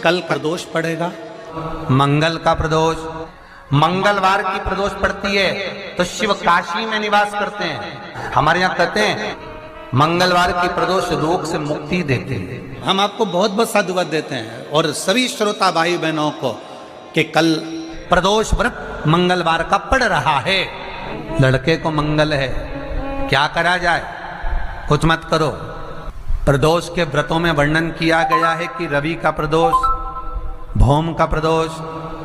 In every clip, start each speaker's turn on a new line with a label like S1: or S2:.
S1: कल प्रदोष पड़ेगा,
S2: मंगल का प्रदोष, मंगलवार की प्रदोष पड़ती है तो शिव काशी में निवास करते हैं। हमारे यहाँ कहते हैं मंगलवार की प्रदोष रोग से मुक्ति देती है।
S1: हम आपको बहुत बहुत साधुवाद देते हैं और सभी श्रोता भाई बहनों को कि कल
S2: प्रदोष व्रत मंगलवार का पड़ रहा है। लड़के को मंगल है, क्या करा जाए, कुछ मत करो। प्रदोष के व्रतों में वर्णन किया गया है कि रवि का प्रदोष, भौम का प्रदोष,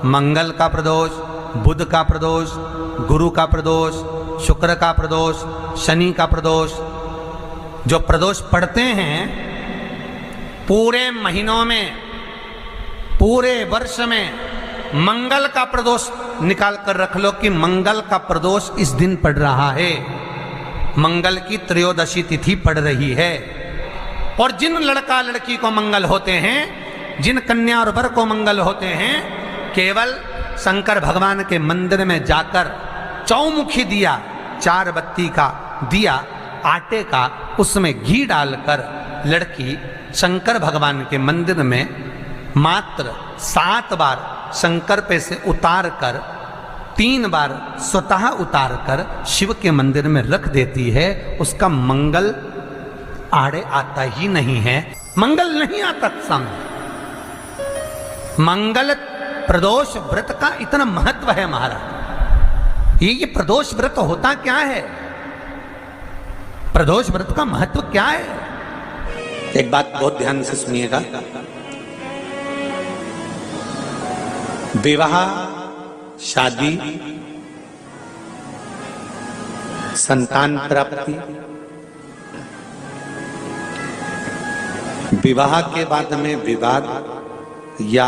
S2: मंगल का प्रदोष, बुध का प्रदोष, गुरु का प्रदोष, शुक्र का प्रदोष, शनि का प्रदोष। जो प्रदोष पड़ते हैं पूरे महीनों में, पूरे वर्ष में, मंगल का प्रदोष निकाल कर रख लो कि मंगल का प्रदोष इस दिन पड़ रहा है, मंगल की त्रयोदशी तिथि पड़ रही है। और जिन लड़का लड़की को मंगल होते हैं, जिन कन्या और वर को मंगल होते हैं, केवल शंकर भगवान के मंदिर में जाकर चौमुखी दिया, 4 बत्ती का दिया आटे का, उसमें घी डालकर लड़की शंकर भगवान के मंदिर में मात्र 7 बार शंकर पे से उतार कर 3 बार स्वतः उतार कर शिव के मंदिर में रख देती है। उसका मंगल आड़े आता ही नहीं है, मंगल नहीं आता सामने। मंगल प्रदोष व्रत का इतना महत्व है महाराज। ये प्रदोष व्रत होता क्या है, प्रदोष व्रत का महत्व क्या है? एक बात बहुत ध्यान से सुनिएगा। विवाह, शादी, संतान प्राप्ति, विवाह के बाद में विवाद या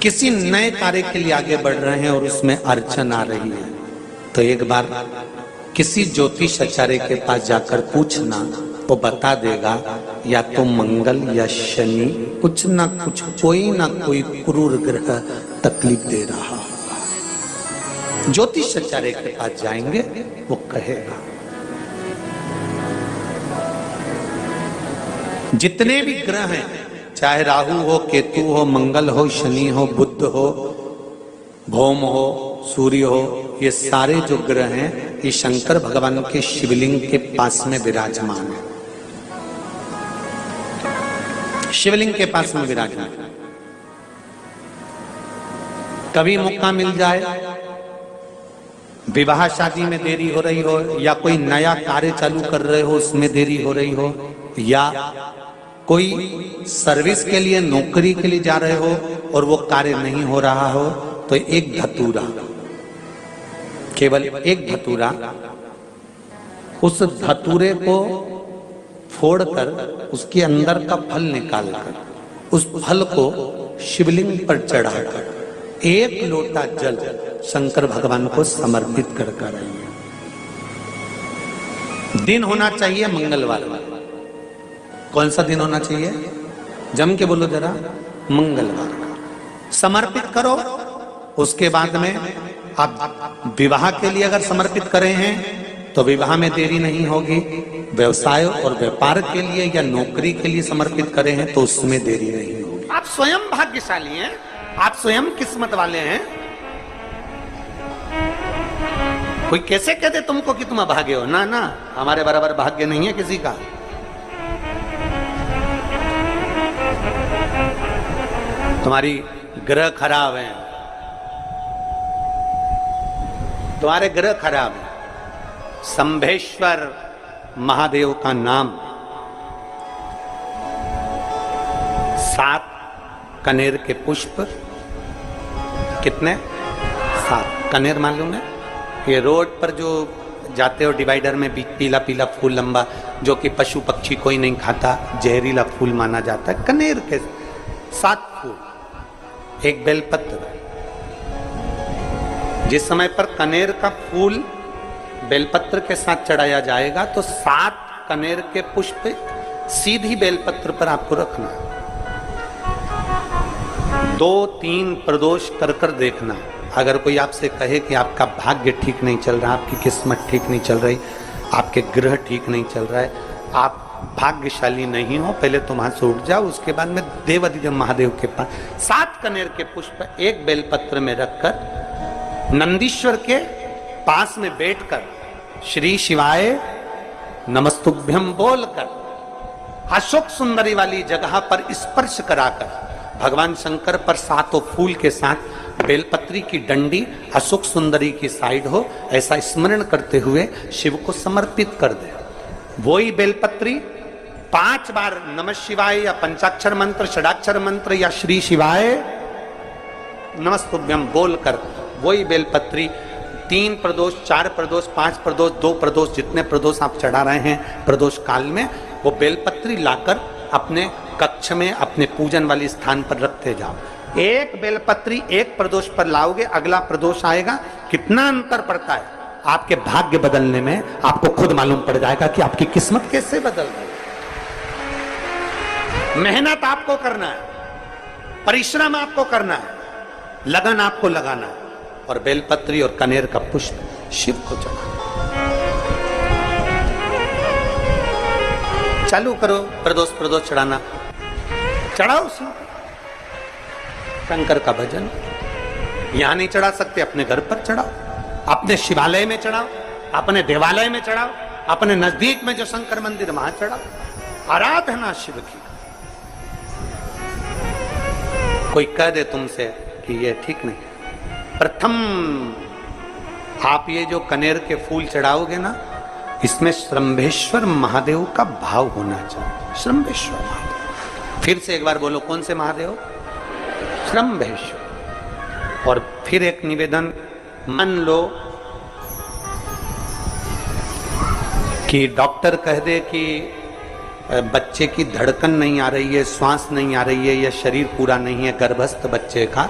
S2: किसी नए कार्य के लिए आगे बढ़ रहे हैं और उसमें अड़चन आ रही है, तो एक बार किसी ज्योतिष आचार्य के पास जाकर पूछना, वो बता देगा या तो मंगल या शनि कुछ ना कुछ, कोई ना कोई क्रूर ग्रह तकलीफ दे रहा होगा। ज्योतिष आचार्य के पास जाएंगे, वो कहेगा। जितने भी ग्रह हैं, चाहे राहु हो, केतु हो, मंगल हो, शनि हो, बुध हो, भौम हो, सूर्य हो, ये सारे जो ग्रह हैं ये शंकर भगवान के शिवलिंग के पास में विराजमान है, शिवलिंग के पास में विराजमान। कभी मौका मिल जाए, विवाह शादी में देरी हो रही हो, या कोई नया कार्य चालू कर रहे हो उसमें देरी हो रही हो, या कोई सर्विस के लिए, नौकरी के लिए जा रहे हो और वो कार्य नहीं हो रहा हो, तो एक धतूरा, केवल एक धतूरा, उस धतूरे को फोड़कर उसके अंदर का फल निकालकर उस फल को शिवलिंग पर चढ़ाकर 1 लोटा जल शंकर भगवान को समर्पित कर आइए। दिन होना चाहिए मंगलवार। कौन सा दिन होना चाहिए? जम के बोलो जरा, मंगलवार का समर्पित करो। उसके बाद में आप विवाह के लिए अगर समर्पित करे हैं तो विवाह में देरी नहीं होगी। व्यवसाय और व्यापार के लिए या नौकरी के लिए समर्पित करे हैं तो उसमें देरी नहीं होगी। आप स्वयं भाग्यशाली हैं, आप स्वयं किस्मत वाले हैं। कोई कैसे कहते तुमको कि तुम अभागे हो? ना ना, हमारे बराबर भाग्य नहीं है किसी का। तुम्हारी ग्रह खराब है, तुम्हारे ग्रह खराब है। संभेश्वर महादेव का नाम 7 कनेर के पुष्प, कितने? 7 कनेर मालूम है? ये रोड पर जो जाते हो डिवाइडर में पीला पीला फूल लंबा, जो कि पशु पक्षी कोई नहीं खाता, जहरीला फूल माना जाता है। कनेर के 7 फूल, एक बेलपत्र। जिस समय पर कनेर का फूल बेलपत्र के साथ चढ़ाया जाएगा तो 7 कनेर के पुष्प सीधी बेलपत्र पर आपको रखना। 2-3 प्रदोष कर कर देखना। अगर कोई आपसे कहे कि आपका भाग्य ठीक नहीं चल रहा, आपकी किस्मत ठीक नहीं चल रही, आपके ग्रह ठीक नहीं चल रहा है, आप
S1: भाग्यशाली नहीं हो, पहले तुम वहां से उठ जाओ, उसके बाद में देवाधिदेव महादेव के पास 7 कनेर के पुष्प एक बेलपत्र में रखकर नंदीश्वर के पास में बैठकर श्री शिवाय नमस्तुभ्यम बोलकर अशोक सुंदरी वाली जगह पर स्पर्श कराकर भगवान शंकर पर 7 फूल के साथ बेलपत्री की डंडी अशोक सुंदरी की साइड हो, ऐसा स्मरण करते हुए शिव को समर्पित कर दे। वही बेलपत्री 5 बार नमः शिवाय या पंचाक्षर मंत्र, षडाक्षर मंत्र या श्री शिवाय नमस्तुभ्यम बोलकर वही बेलपत्री 3 प्रदोष, 4 प्रदोष, 5 प्रदोष, 2 प्रदोष, जितने प्रदोष आप चढ़ा रहे हैं प्रदोष काल में, वो बेलपत्री लाकर अपने कक्ष में अपने पूजन वाले स्थान पर रखते जाओ। एक बेलपत्री एक प्रदोष पर लाओगे, अगला प्रदोष आएगा, कितना अंतर पड़ता है आपके भाग्य बदलने में, आपको खुद मालूम पड़ जाएगा कि आपकी किस्मत कैसे बदल रही है। मेहनत आपको करना है, परिश्रम आपको करना है, लगन आपको लगाना है, और बेलपत्री और कनेर का पुष्प शिव को चढ़ाना। चालू करो प्रदोष प्रदोष चढ़ाना, चढ़ाओ शिव शंकर का भजन। यहां नहीं चढ़ा सकते, अपने घर पर चढ़ाओ, अपने शिवालय में चढ़ाओ, अपने देवालय में चढ़ाओ, अपने नजदीक में जो शंकर मंदिर वहां चढ़ाओ, आराधना शिव की। कोई कह दे तुमसे कि ये ठीक नहीं, प्रथम आप ये जो कनेर के फूल चढ़ाओगे ना, इसमें श्रंभेश्वर महादेव का भाव होना चाहिए। श्रंभेश्वर महादेव, फिर से एक बार बोलो, कौन से महादेव? श्रंभेश्वर। और फिर एक निवेदन, मान लो कि डॉक्टर कह दे कि बच्चे की धड़कन नहीं आ रही है, श्वास नहीं आ रही है, या शरीर पूरा नहीं है गर्भस्थ बच्चे का,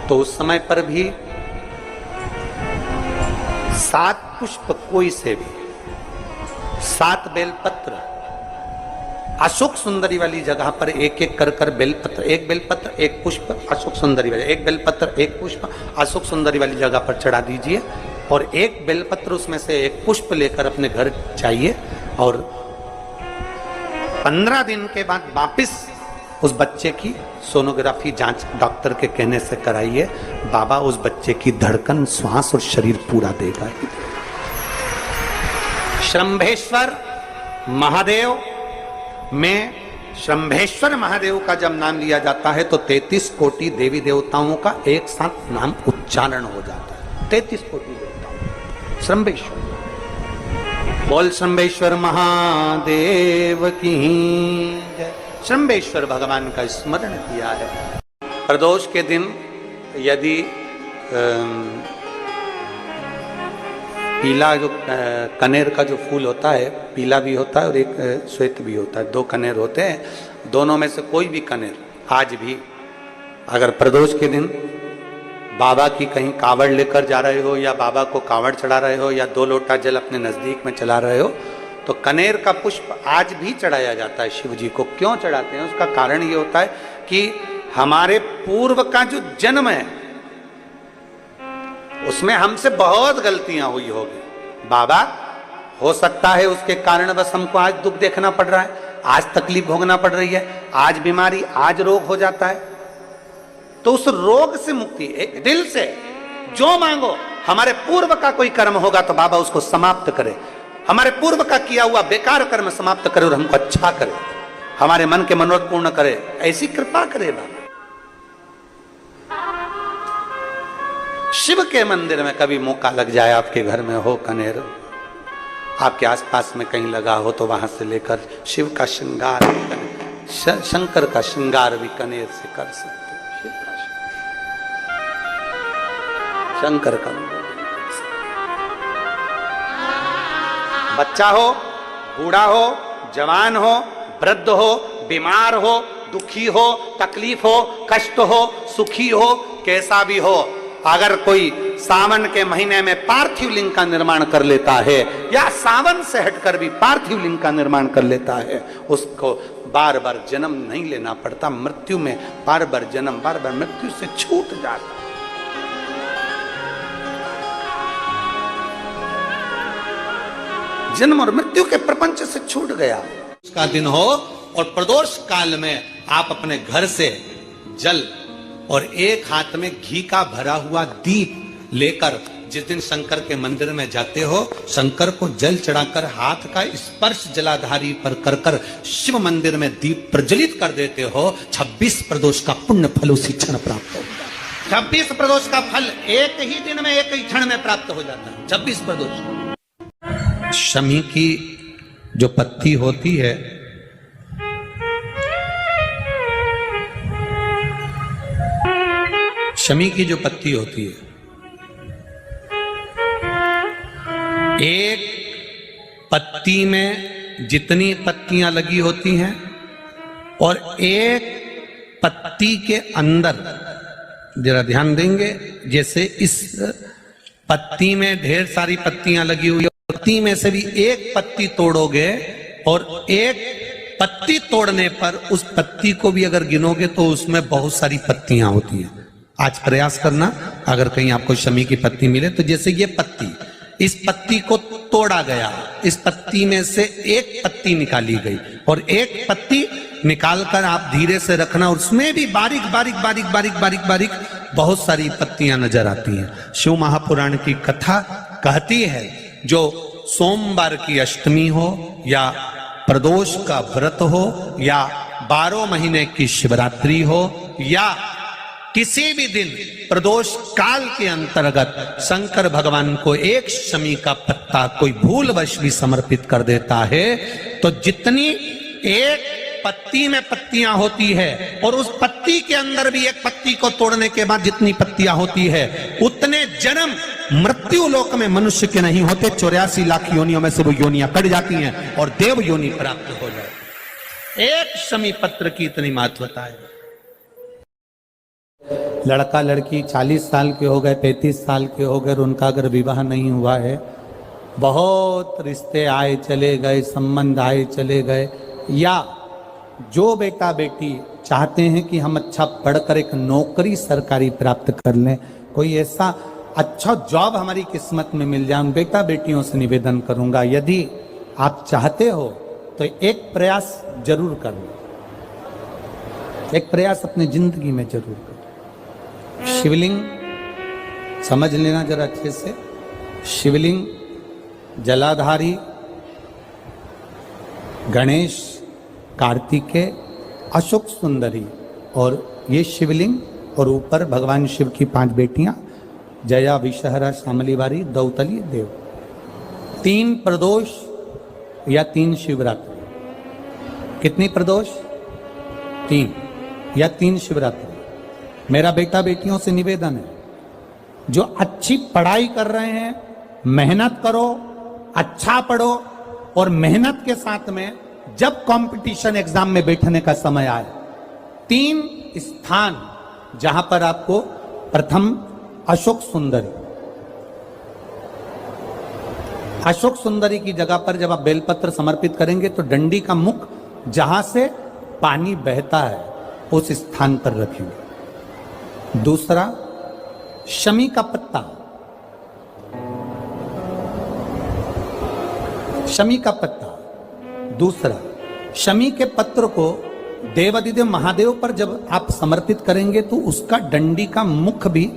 S1: तो उस समय पर भी 7 पुष्प कोई से भी, 7 बेलपत्र अशोक सुंदरी वाली जगह पर एक एक कर कर बेलपत्र, एक बेलपत्र एक पुष्प अशोक सुंदरी वाली, एक बेलपत्र एक पुष्प अशोक सुंदरी वाली जगह पर चढ़ा दीजिए, और एक बेलपत्र उसमें से एक पुष्प लेकर अपने घर जाइए, और 15 दिन के बाद वापिस उस बच्चे की सोनोग्राफी जांच डॉक्टर के कहने से कराइए। बाबा उस बच्चे की धड़कन, श्वास और शरीर पूरा देगा। श्रंभेश्वर महादेव में, श्रंभेश्वर महादेव का जब नाम लिया जाता है तो 33 कोटि देवी देवताओं का एक साथ नाम उच्चारण हो जाता है। 33 कोटि देवताओं, श्रंभेश्वर। बोल श्रंभेश्वर महादेव की जय। श्रंभेश्वर भगवान का स्मरण किया है। प्रदोष के दिन यदि पीला जो कनेर का जो फूल होता है, पीला भी होता है और एक श्वेत भी होता है, 2 कनेर होते हैं। दोनों में से कोई भी कनेर आज भी अगर प्रदोष के दिन बाबा की कहीं कावड़ लेकर जा रहे हो, या बाबा को कावड़ चढ़ा रहे हो, या 2 लोटा जल अपने नजदीक में चला रहे हो, तो कनेर का पुष्प आज भी चढ़ाया जाता है शिव जी को। क्यों चढ़ाते हैं? उसका कारण ये होता है कि हमारे पूर्व का जो जन्म है उसमें हमसे बहुत गलतियां हुई होगी। बाबा, हो सकता है उसके कारण बस हमको आज दुख देखना पड़ रहा है, आज तकलीफ भोगना पड़ रही है, आज बीमारी, आज रोग हो जाता है। तो उस रोग से मुक्ति एक दिल से जो मांगो, हमारे पूर्व का कोई कर्म होगा तो बाबा उसको समाप्त करे, हमारे पूर्व का किया हुआ बेकार कर्म समाप्त करे और हमको अच्छा करे, हमारे मन के मनोरथ पूर्ण करे, ऐसी कृपा करे बाबा। शिव के मंदिर में कभी मौका लग जाए, आपके घर में हो कनेर, आपके आसपास में कहीं लगा हो, तो वहां से लेकर शिव का श्रृंगार, शंकर का श्रृंगार भी कनेर से कर सकते हो। शिव का शंकर का बच्चा हो, बूढ़ा हो, जवान हो, वृद्ध हो, बीमार हो, दुखी हो, तकलीफ हो, कष्ट हो, सुखी हो, कैसा भी हो, अगर कोई सावन के महीने में पार्थिव लिंग का निर्माण कर लेता है, या सावन से हटकर भी पार्थिव लिंग का निर्माण कर लेता है, उसको बार बार जन्म नहीं लेना पड़ता। मृत्यु में बार बार जन्म, बार बार मृत्यु से छूट जाता। जन्म और मृत्यु के प्रपंच से छूट गया।
S2: का दिन हो और प्रदोष काल में आप अपने घर से जल और एक हाथ में घी का भरा हुआ दीप लेकर जिस दिन शंकर के मंदिर में जाते हो, शंकर को जल चढ़ाकर हाथ का स्पर्श जलाधारी पर कर कर शिव मंदिर में दीप प्रज्वलित कर देते हो, 26 प्रदोष का पुण्य फल उसी क्षण प्राप्त हो। 26 प्रदोष का फल एक ही दिन में, एक ही क्षण में प्राप्त हो जाता है। 26 प्रदोष। शमी की जो पत्ती होती है, शमी की जो पत्ती होती है, एक पत्ती में जितनी पत्तियां लगी होती हैं और एक पत्ती के अंदर, जरा ध्यान देंगे, जैसे इस पत्ती में ढेर सारी पत्तियां लगी हुई है, पत्ती में से भी एक पत्ती तोड़ोगे और एक पत्ती तोड़ने पर उस पत्ती को भी अगर गिनोगे तो उसमें बहुत सारी पत्तियां होती हैं। आज प्रयास करना, अगर कहीं आपको शमी की पत्ती मिले तो जैसे ये पत्ती, इस पत्ती को तोड़ा गया, इस पत्ती में से एक पत्ती निकाली गई और एक पत्ती निकालकर आप धीरे से रखना, उसमें भी बारीक बारीक बारीक बारीक बारीक बारीक बहुत सारी पत्तियां नजर आती हैं। शिव महापुराण की कथा कहती है, जो सोमवार की अष्टमी हो या प्रदोष का व्रत हो या 12 महीने की शिवरात्रि हो या किसी भी दिन प्रदोष काल के अंतर्गत शंकर भगवान को एक शमी का पत्ता कोई भूलवश भी समर्पित कर देता है, तो जितनी एक पत्ती में पत्तियां होती है और उस पत्ती के अंदर भी एक पत्ती को तोड़ने के बाद जितनी पत्तियां होती है, उतने जन्म मृत्यु लोक में मनुष्य के नहीं होते। 84 लाख योनियों में से वो योनियां कट जाती हैं और देव योनि प्राप्त हो जाए। एक शमी पत्र की इतनी महत्वता है। लड़का लड़की 40 साल के हो गए, 35 साल के हो गए और उनका अगर विवाह नहीं हुआ है, बहुत रिश्ते आए चले गए, संबंध आए चले गए, या जो बेटा बेटी चाहते हैं कि हम अच्छा पढ़कर एक नौकरी सरकारी प्राप्त कर लें, कोई ऐसा अच्छा जॉब हमारी किस्मत में मिल जाए, उन बेटा बेटियों से निवेदन करूंगा, यदि आप चाहते हो तो एक प्रयास जरूर करना, एक प्रयास अपनी जिंदगी में जरूर करना। शिवलिंग समझ लेना जरा अच्छे से, शिवलिंग जलाधारी गणेश, कार्तिकेय, अशोक सुंदरी, और ये शिवलिंग और ऊपर भगवान शिव की 5 बेटियां, जया, विषहरा, शामलीवारी, दौतली, देव। 3 प्रदोष या 3 शिवरात्रि। कितनी प्रदोष? 3 या 3 शिवरात्रि। मेरा बेटा बेटियों से निवेदन है, जो अच्छी पढ़ाई कर रहे हैं, मेहनत करो, अच्छा पढ़ो, और मेहनत के साथ में जब कंपटीशन एग्जाम में बैठने का समय आए, 3 स्थान जहां पर आपको, प्रथम अशोक सुंदरी, अशोक सुंदरी की जगह पर जब आप बेलपत्र समर्पित करेंगे तो डंडी का मुख जहां से पानी बहता है उस स्थान पर रखेंगे। दूसरा, शमी का पत्ता, शमी का पत्ता। दूसरा, शमी के पत्र को देवादिदेव महादेव पर जब आप समर्पित करेंगे तो उसका डंडी का मुख भी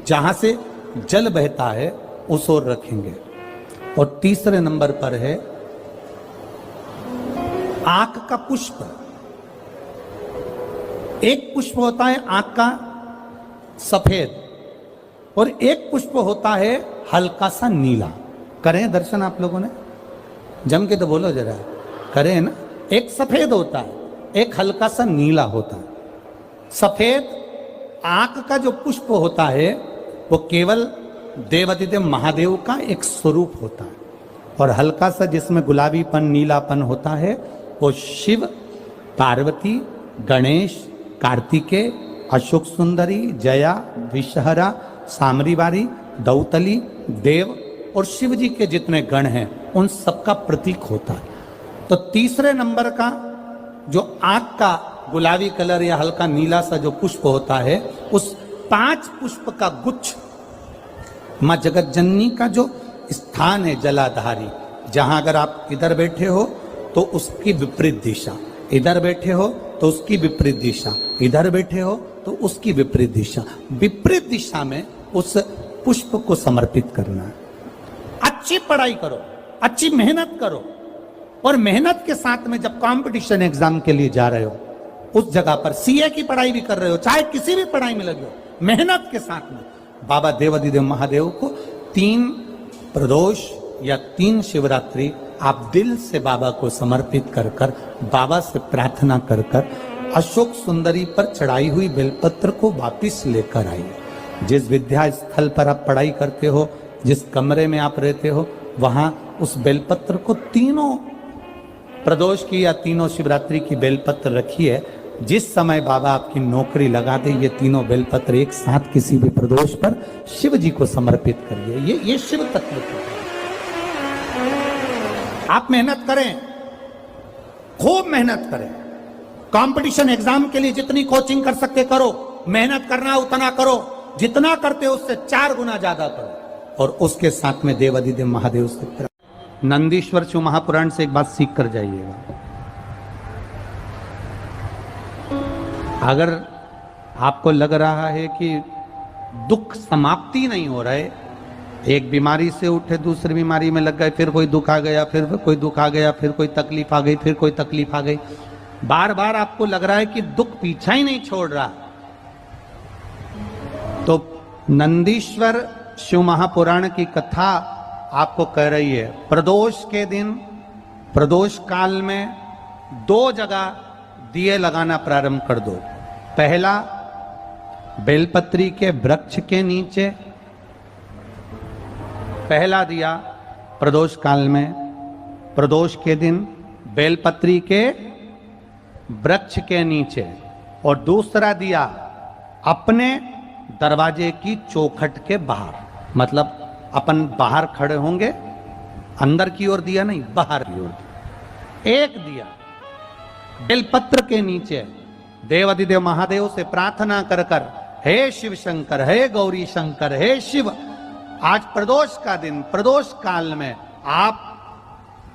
S2: जहां से जल बहता है उस ओर रखेंगे। और तीसरे नंबर पर है आंख का पुष्प। एक पुष्प होता है आंख का सफेद और एक पुष्प होता है हल्का सा नीला। करें दर्शन आप लोगों ने? जम के तो बोलो जरा, करें ना? एक सफेद होता है, एक हल्का सा नीला होता है। सफेद आंख का जो पुष्प होता है वो केवल देवादिदेव महादेव का एक स्वरूप होता है, और हल्का सा जिसमें गुलाबीपन, नीलापन होता है वो शिव, पार्वती, गणेश, कार्तिकेय, अशोक सुंदरी, जया, विषहरा, सामरीवारी, दौतली, देव और शिव जी के जितने गण हैं उन सबका प्रतीक होता है। तो तीसरे नंबर का जो आंख का गुलाबी कलर या हल्का नीला सा जो पुष्प होता है, उस 5 पुष्प का गुच्छ मां जगत जननी का जो स्थान है जलाधारी, जहां अगर आप इधर बैठे हो
S1: तो उसकी विपरीत दिशा, इधर बैठे हो तो उसकी विपरीत दिशा, इधर बैठे हो तो उसकी विपरीत दिशा, विपरीत दिशा में उस पुष्प को समर्पित करना है। अच्छी पढ़ाई करो, अच्छी मेहनत करो, और मेहनत के साथ में जब कंपटीशन एग्जाम के लिए जा रहे हो, उस जगह पर सीए की पढ़ाई भी कर रहे हो, चाहे किसी भी पढ़ाई में लगे हो, मेहनत के साथ में बाबा देवादिदेव महादेव को 3 प्रदोष या 3 शिवरात्रि आप दिल से बाबा को समर्पित कर कर, बाबा से प्रार्थना कर कर अशोक सुंदरी पर चढ़ाई हुई बेलपत्र को वापिस लेकर आइए। जिस विद्या स्थल पर आप पढ़ाई करते हो, जिस कमरे में आप रहते हो, वहां उस बेलपत्र को 3 प्रदोष की या 3 शिवरात्रि की बेलपत्र रखिए। जिस समय बाबा आपकी नौकरी लगा दे, ये 3 बेलपत्र एक साथ किसी भी प्रदोष पर शिव जी को समर्पित करिए। ये शिव तत्व है। आप मेहनत करें, खूब मेहनत करें, कंपटीशन एग्जाम के लिए जितनी कोचिंग कर सकते करो, मेहनत करना उतना करो, जितना करते हो उससे 4 गुना ज्यादा करो, और उसके साथ में देवादिदेव महादेव से नंदीश्वर शिव महापुराण से एक बात सीख कर जाइएगा। अगर आपको लग रहा है कि दुख समाप्ति नहीं हो रहा है, एक बीमारी से उठे दूसरी बीमारी में लग गए, फिर कोई दुख आ गया, फिर कोई दुख आ गया, फिर कोई तकलीफ आ गई, फिर कोई तकलीफ आ गई, बार बार आपको लग रहा है कि दुख पीछा ही नहीं छोड़ रहा, तो नंदीश्वर शिव महापुराण की कथा आपको कह रही है, प्रदोष के दिन, प्रदोष काल में 2 जगह दिए लगाना प्रारंभ कर दो। पहला, बेलपत्री के वृक्ष के नीचे पहला दिया प्रदोष काल में, प्रदोष के दिन बेलपत्री के वृक्ष के नीचे, और दूसरा दिया अपने दरवाजे की चौखट के बाहर, मतलब अपन बाहर खड़े होंगे, अंदर की ओर दिया नहीं, बाहर की ओर। एक दिया बेलपत्र के नीचे देवादिदेव महादेव से प्रार्थना कर कर, हे शिव शंकर, हे गौरी शंकर, हे शिव, आज प्रदोष का दिन, प्रदोष काल में आप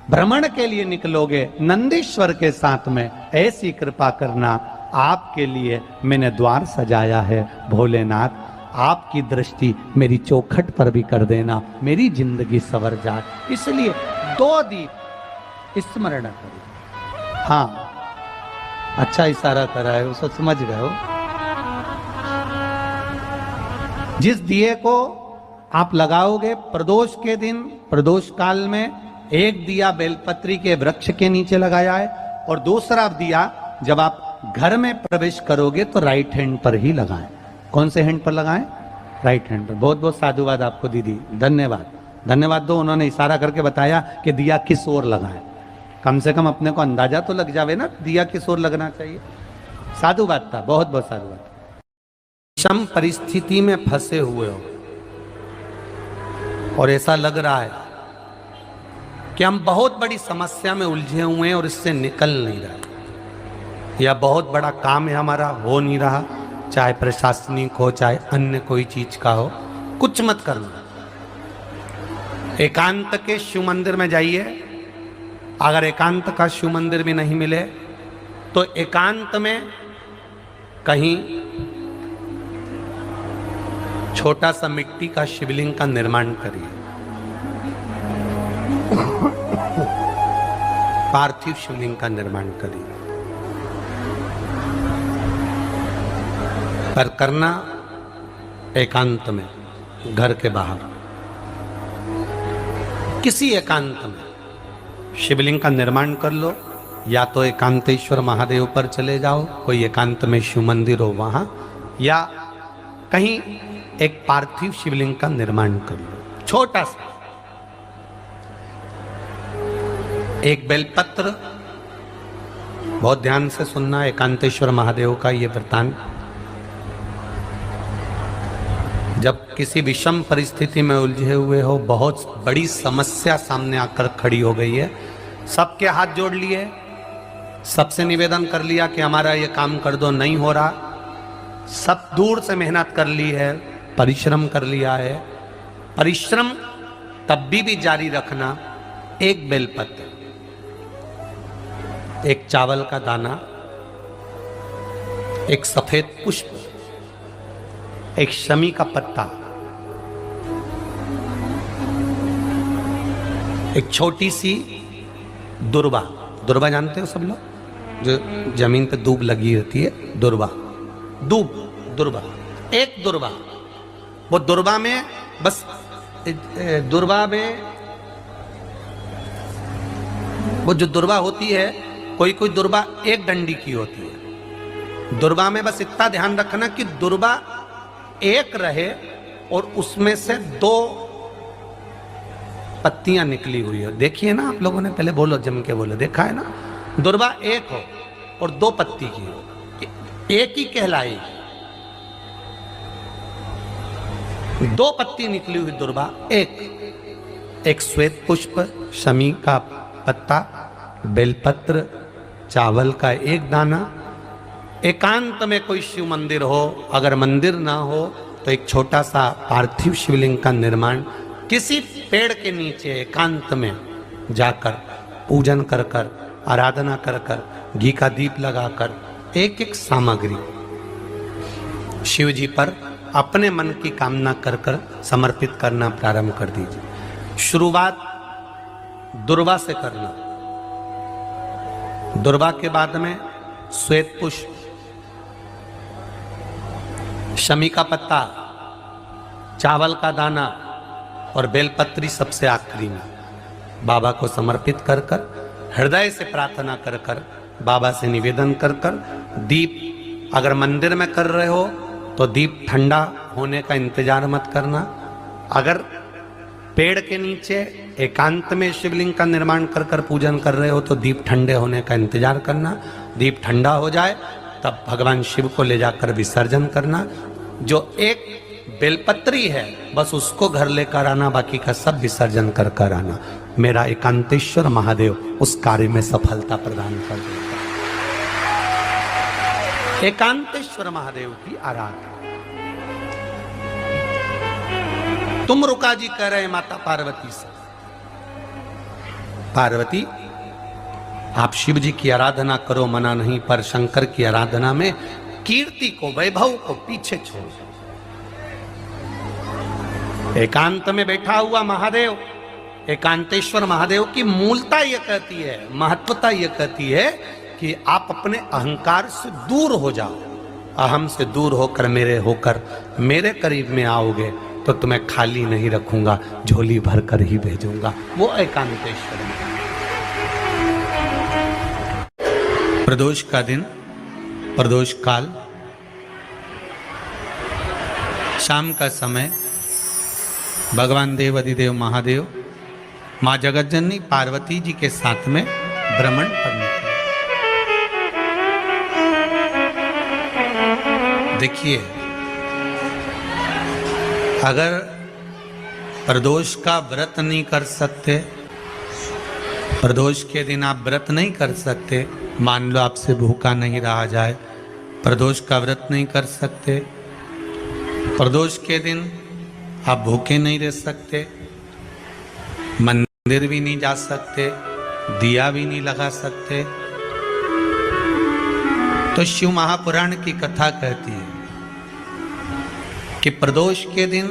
S1: भ्रमण के लिए निकलोगे नंदीश्वर के साथ में, ऐसी कृपा करना, आपके लिए मैंने द्वार सजाया है भोलेनाथ, आपकी दृष्टि मेरी चौखट पर भी कर देना, मेरी जिंदगी सवर जाए। इसलिए 2 दीप स्मरण करो। हाँ, अच्छा इशारा करा है, उसको समझ गए हो। जिस दिए को आप लगाओगे प्रदोष के दिन, प्रदोष काल में, एक दिया बेलपत्री के वृक्ष के नीचे लगाया है, और दूसरा दिया जब आप घर में प्रवेश करोगे तो राइट हैंड पर ही लगाएं। कौन से हैंड पर लगाएं? राइट हैंड पर। बहुत बहुत साधुवाद आपको दीदी, धन्यवाद, धन्यवाद दो, उन्होंने इशारा करके बताया कि दिया किस ओर लगाएं। कम से कम अपने को अंदाजा तो लग जावे ना दिया किस ओर लगना चाहिए। साधुवाद था, बहुत बहुत साधुवाद। विषम परिस्थिति में फंसे हुए हो और ऐसा लग रहा है कि हम बहुत बड़ी समस्या में उलझे हुए हैं और इससे निकल नहीं रहे, या बहुत बड़ा काम है हमारा, हो नहीं रहा, चाहे प्रशासनिक हो चाहे अन्य कोई चीज का हो, कुछ मत करना। एकांत के शिव मंदिर में जाइए। अगर एकांत का शिव मंदिर भी नहीं मिले तो एकांत में कहीं छोटा सा मिट्टी का शिवलिंग का निर्माण करिए, पार्थिव शिवलिंग का निर्माण करिए, पर करना एकांत में, घर के बाहर किसी एकांत में शिवलिंग का निर्माण कर लो। या तो एकांतेश्वर महादेव पर चले जाओ, कोई एकांत में शिव मंदिर हो वहां, या कहीं एक पार्थिव शिवलिंग का निर्माण कर लो, छोटा सा। एक बेलपत्र, बहुत ध्यान से सुनना, एकांतेश्वर महादेव का ये वृत्तांत। जब किसी विषम परिस्थिति में उलझे हुए हो, बहुत बड़ी समस्या सामने आकर खड़ी हो गई है, सबके हाथ जोड़ लिए, सबसे निवेदन कर लिया कि हमारा ये काम कर दो, नहीं हो रहा, सब दूर से मेहनत कर ली है, परिश्रम कर लिया है, परिश्रम तब भी जारी रखना। एक बेलपत्र
S2: एक चावल का दाना, एक सफेद पुष्प, एक शमी का पत्ता, एक छोटी सी दुर्वा। दुर्वा जानते हो सब लोग, जो जमीन पे दूब लगी होती है, दुर्वा, दुर्वा, एक दुर्वा। वो दुर्वा में बस, दुर्वा में वो जो दुर्वा होती है, कोई कोई दुर्वा एक डंडी की होती है। दुर्वा में बस इतना ध्यान रखना कि दुर्वा एक रहे और उसमें से 2 पत्तियां निकली हुई हो। देखिए ना आप लोगों ने, पहले बोलो, जम के बोलो, देखा है ना? दुर्वा एक हो और 2 पत्ती की हो, एक ही कहलाएगी। 2 पत्ती निकली हुई दुर्वा, एक श्वेत पुष्प, शमी का पत्ता, बेलपत्र, चावल का एक दाना। एकांत में कोई शिव मंदिर हो, अगर मंदिर ना हो तो एक छोटा सा पार्थिव शिवलिंग का निर्माण किसी पेड़ के नीचे एकांत में जाकर पूजन कर कर, आराधना कर कर, घी का दीप लगाकर एक एक सामग्री शिव जी पर अपने मन की कामना कर कर समर्पित करना प्रारंभ कर दीजिए। शुरुआत दुर्वा से करना। दुर्वा के बाद में श्वेत पुष्प, शमी का पत्ता, चावल का दाना और बेलपत्री सबसे आखिरी में बाबा को समर्पित कर कर, हृदय से प्रार्थना कर कर, बाबा से निवेदन कर कर, दीप अगर मंदिर में कर रहे हो तो दीप ठंडा होने का इंतजार मत करना। अगर पेड़ के नीचे एकांत में शिवलिंग का निर्माण कर कर पूजन कर रहे हो तो दीप ठंडे होने का इंतजार करना। दीप ठंडा हो जाए तब भगवान शिव को ले जाकर विसर्जन करना। जो एक बेलपत्री है बस उसको घर लेकर आना, बाकी का सब विसर्जन कर कर आना। मेरा एकांतेश्वर महादेव उस कार्य में सफलता प्रदान कर देगा। एकांतेश्वर महादेव की आराधना। तुम रुका जी कह रहे हैं माता पार्वती से, पार्वती आप शिव जी की आराधना करो, मना नहीं, पर शंकर की आराधना में कीर्ति को, वैभव को पीछे छोड़ो। एकांत में बैठा हुआ महादेव, एकांतेश्वर महादेव की मूलता यह कहती है, महत्वता यह कहती है कि आप अपने अहंकार से दूर हो जाओ। अहम से दूर होकर मेरे करीब में आओगे तो तुम्हें खाली नहीं रखूंगा, झोली भर कर ही भेजूंगा। वो एकांतेश्वर। प्रदोष का दिन, प्रदोष काल, शाम का समय, भगवान देव अधिदेव महादेव माँ जगतजननी पार्वती जी के साथ में भ्रमण पर निकले। देखिए, अगर प्रदोष का व्रत नहीं कर सकते, प्रदोष के दिन आप व्रत नहीं कर सकते, मान लो आपसे भूखा नहीं रहा जाए, प्रदोष का व्रत नहीं कर सकते, प्रदोष के दिन आप भूखे नहीं रह सकते, मंदिर भी नहीं जा सकते, दिया भी नहीं लगा सकते, तो शिव महापुराण की कथा कहती है कि प्रदोष के दिन